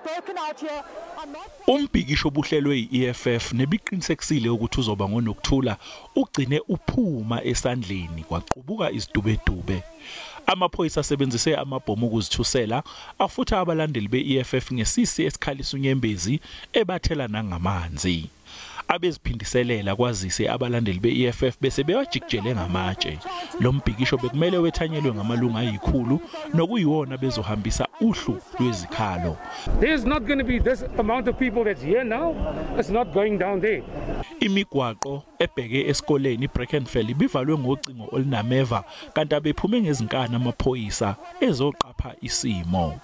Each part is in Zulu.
broken out here. Umbhikisho obuhlelwe i-EFF nebiqinisekisile ukuthi uzoba ngoNokuthula ugcine uphuma esandleni kwaqubuka izidubedube. Amaphoyisa asebenzise amabhomu okuzithusela afutha abalandeli be-EFF ngesisi esikhalisa unyembezi ebathela nangamanzi. Abeziphindiselela kwazise abalandeli be-EFF bese bewajikijele ngamatshe. Lo mbhikisho bekumele wethanyelwe ngamalungu ayikhulu nokuyiwona bezohambisa uhlu lwezikhalo. There's not going to be this amount of people that's here now. It's not going down there. Imigwaqo ebheke esikoleni eBrackenfell bivalwe ngocingo olinameva kanti abephume ngezinkana amaphoyisa ezoqapha isimo.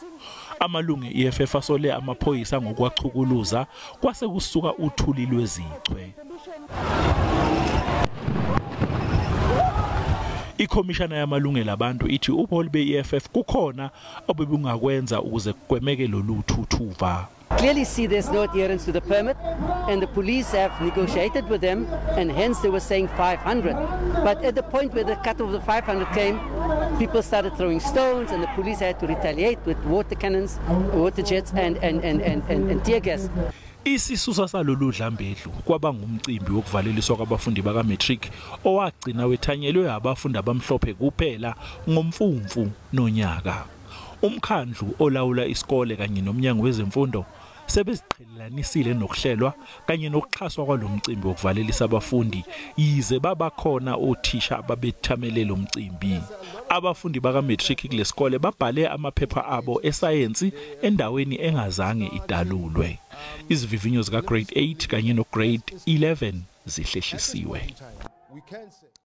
Amalungu e-EFF asole amaphoyisa ngokwachukuluza kwase kusuka uthuli lwezichwe. IKhomishana yamalungelo abantu ithi ubuholi be-EFF kukhona obebungakwenza ukuze kugwemeke loluthuthuva. Clearly see there's no adherence to the permit, and the police have negotiated with them, and hence they were saying 500. But at the point where the cut of the 500 came, people started throwing stones, and the police had to retaliate with water cannons, water jets, and tear gas. Isisusa salolu dlambedlu kwaba ngumcimbi wokuvaleliswa kwabafundi bakaMatric owagcina wethanyelwe abafundi abamhlophe kuphela ngomfumfu nonyaka. Umkhandlu olawula isikole kanye nomnyango wezemfundo sebeziqhelanisile nokuhlelwa kanye nokuxhaswa kwalomcimbi wokuvalelisa abafundi yize babakhona othisha ababethamele lo mcimbi. Abafundi bakaMatric kulesikole babhale amaphepha abo esayensi endaweni engazange idalulwe. Izivivinyo zika grade 8 kanye no grade 11 zihlehlisiwe.